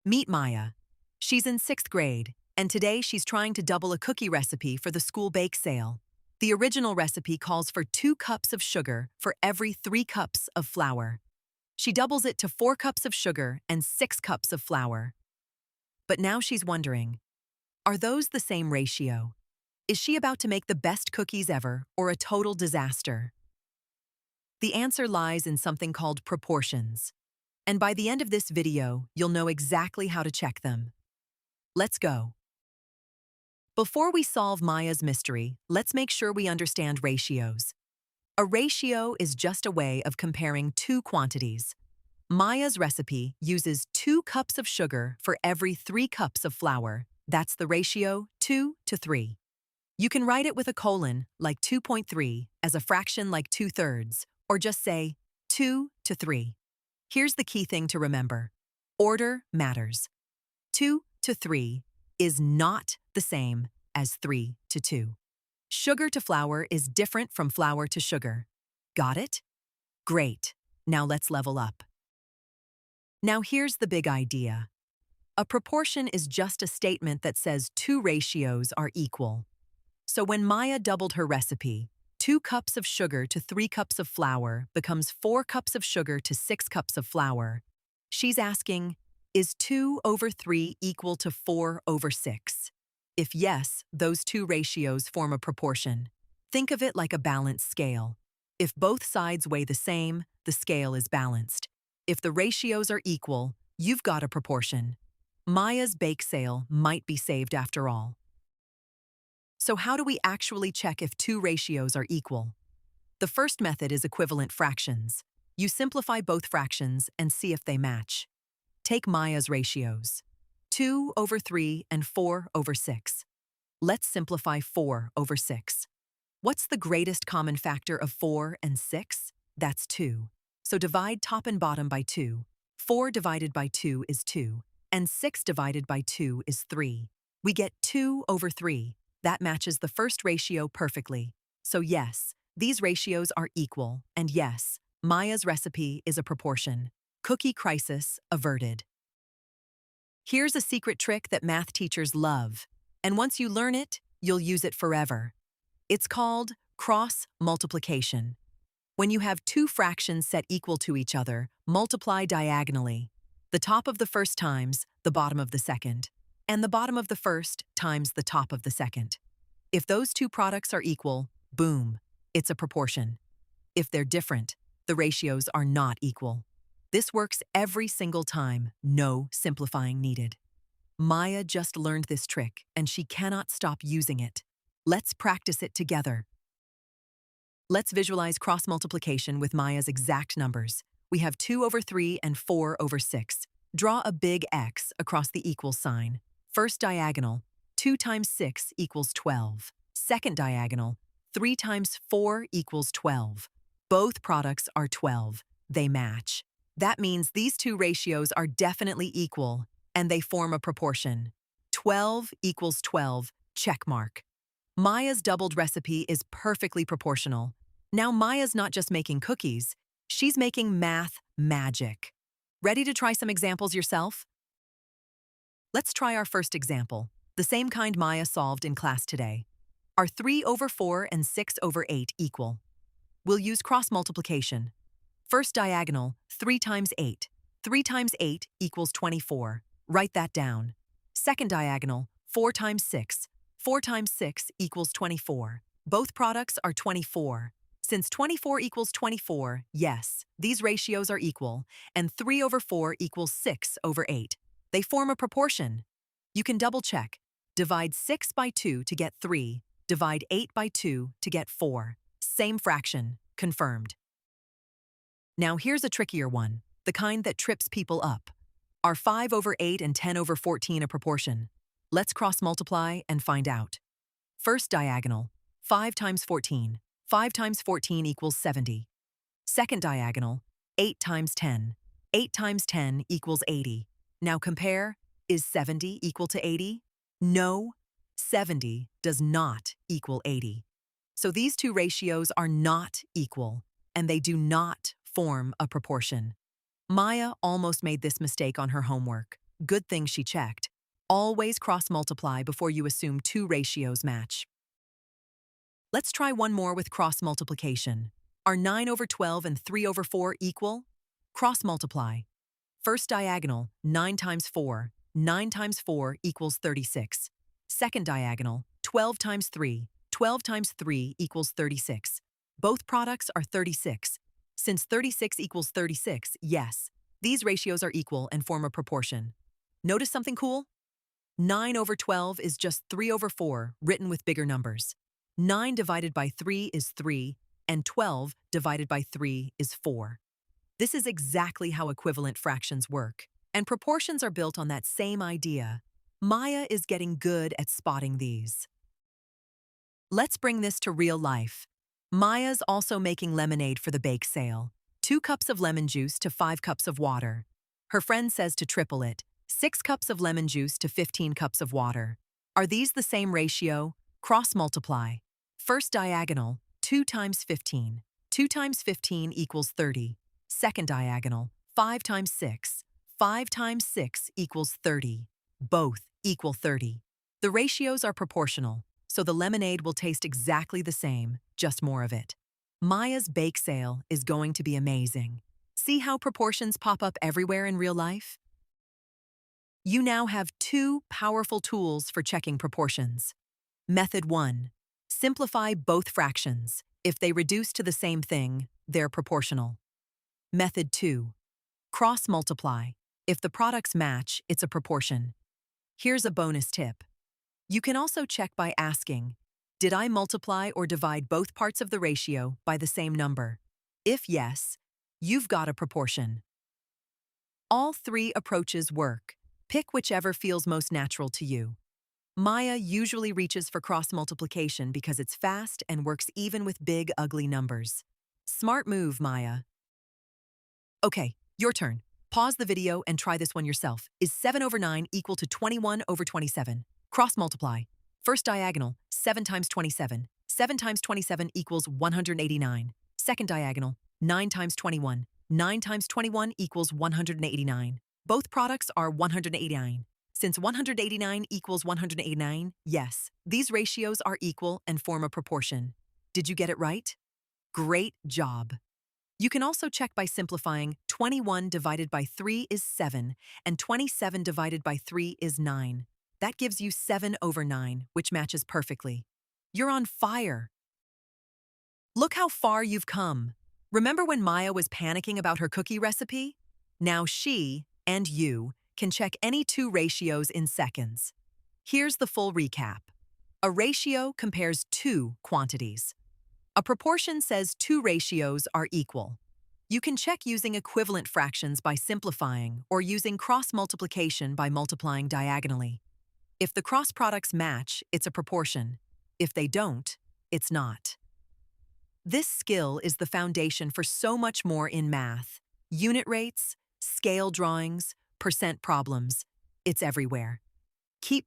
Meet Maya. She's in 6th grade, and today she's trying to double a cookie recipe for the school bake sale. The original recipe calls for 2 cups of sugar for every 3 cups of flour. She doubles it to 4 cups of sugar and 6 cups of flour. But now she's wondering, are those the same ratio? Is she about to make the best cookies ever or a total disaster? The answer lies in something called proportions. And by the end of this video, you'll know exactly how to check them. Let's go. Before we solve Maya's mystery, let's make sure we understand ratios. A ratio is just a way of comparing 2 quantities. Maya's recipe uses 2 cups of sugar for every 3 cups of flour. That's the ratio 2 to 3. You can write it with a colon, like 2.3, as a fraction like 2/3, or just say 2 to 3. Here's the key thing to remember. Order matters. 2 to 3 is not the same as 3 to 2. Sugar to flour is different from flour to sugar. Got it? Great. Now let's level up. Now here's the big idea. A proportion is just a statement that says 2 ratios are equal. So when Maya doubled her recipe, 2 cups of sugar to 3 cups of flour becomes 4 cups of sugar to 6 cups of flour. She's asking, is 2 over 3 equal to 4 over 6? If yes, those 2 ratios form a proportion. Think of it like a balanced scale. If both sides weigh the same, the scale is balanced. If the ratios are equal, you've got a proportion. Maya's bake sale might be saved after all. So how do we actually check if 2 ratios are equal? The first method is equivalent fractions. You simplify both fractions and see if they match. Take Maya's ratios, 2 over 3 and 4 over 6. Let's simplify 4 over 6. What's the greatest common factor of 4 and 6? That's 2. So divide top and bottom by 2. 4 divided by 2 is 2, and 6 divided by 2 is 3. We get 2 over 3. That matches the first ratio perfectly. So yes, these ratios are equal, and yes, Maya's recipe is a proportion. Cookie crisis averted. Here's a secret trick that math teachers love, and once you learn it, you'll use it forever. It's called cross multiplication. When you have 2 fractions set equal to each other, multiply diagonally. The top of the first times the bottom of the second, and the bottom of the first times the top of the second. If those 2 products are equal, boom, it's a proportion. If they're different, the ratios are not equal. This works every single time, no simplifying needed. Maya just learned this trick, and she cannot stop using it. Let's practice it together. Let's visualize cross-multiplication with Maya's exact numbers. We have 2 over 3 and 4 over 6. Draw a big X across the equal sign. First diagonal, 2 times 6 equals 12. Second diagonal, 3 times 4 equals 12. Both products are 12. They match. That means these 2 ratios are definitely equal, and they form a proportion. 12 equals 12, check mark. Maya's doubled recipe is perfectly proportional. Now Maya's not just making cookies, she's making math magic. Ready to try some examples yourself? Let's try our first example, the same kind Maya solved in class today. Are 3 over 4 and 6 over 8 equal? We'll use cross-multiplication. First diagonal, 3 times 8. 3 times 8 equals 24. Write that down. Second diagonal, 4 times 6. 4 times 6 equals 24. Both products are 24. Since 24 equals 24, yes, these ratios are equal, and 3 over 4 equals 6 over 8. They form a proportion. You can double-check. Divide 6 by 2 to get 3. Divide 8 by 2 to get 4. Same fraction. Confirmed. Now here's a trickier one, the kind that trips people up. Are 5 over 8 and 10 over 14 a proportion? Let's cross-multiply and find out. First diagonal, 5 times 14. 5 times 14 equals 70. Second diagonal, 8 times 10. 8 times 10 equals 80. Now compare, is 70 equal to 80? No, 70 does not equal 80. So these 2 ratios are not equal, and they do not form a proportion. Maya almost made this mistake on her homework. Good thing she checked. Always cross-multiply before you assume two ratios match. Let's try one more with cross-multiplication. Are 9 over 12 and 3 over 4 equal? Cross-multiply. First diagonal, 9 times 4. 9 times 4 equals 36. Second diagonal, 12 times 3. 12 times 3 equals 36. Both products are 36. Since 36 equals 36, yes, these ratios are equal and form a proportion. Notice something cool? 9 over 12 is just 3 over 4, written with bigger numbers. 9 divided by 3 is 3, and 12 divided by 3 is 4. This is exactly how equivalent fractions work, and proportions are built on that same idea. Maya is getting good at spotting these. Let's bring this to real life. Maya's also making lemonade for the bake sale. 2 cups of lemon juice to 5 cups of water. Her friend says to triple it, 6 cups of lemon juice to 15 cups of water. Are these the same ratio? Cross-multiply. First diagonal, 2 times 15. 2 times 15 equals 30. Second diagonal, 5 times 6. 5 times 6 equals 30. Both equal 30. The ratios are proportional, so the lemonade will taste exactly the same, just more of it. Maya's bake sale is going to be amazing. See how proportions pop up everywhere in real life? You now have 2 powerful tools for checking proportions. Method 1. Simplify both fractions. If they reduce to the same thing, they're proportional. Method 2. Cross-multiply. If the products match, it's a proportion. Here's a bonus tip. You can also check by asking, did I multiply or divide both parts of the ratio by the same number? If yes, you've got a proportion. All 3 approaches work. Pick whichever feels most natural to you. Maya usually reaches for cross-multiplication because it's fast and works even with big, ugly numbers. Smart move, Maya. Okay, your turn. Pause the video and try this one yourself. Is 7 over 9 equal to 21 over 27? Cross-multiply. First diagonal, 7 times 27. 7 times 27 equals 189. Second diagonal, 9 times 21. 9 times 21 equals 189. Both products are 189. Since 189 equals 189, yes, these ratios are equal and form a proportion. Did you get it right? Great job. You can also check by simplifying. 21 divided by 3 is 7, and 27 divided by 3 is 9. That gives you 7 over 9, which matches perfectly. You're on fire. Look how far you've come. Remember when Maya was panicking about her cookie recipe? Now she, and you, can check any 2 ratios in seconds. Here's the full recap. A ratio compares 2 quantities. A proportion says 2 ratios are equal. You can check using equivalent fractions by simplifying or using cross-multiplication by multiplying diagonally. If the cross products match, it's a proportion. If they don't, it's not. This skill is the foundation for so much more in math. Unit rates, scale drawings, percent problems. It's everywhere.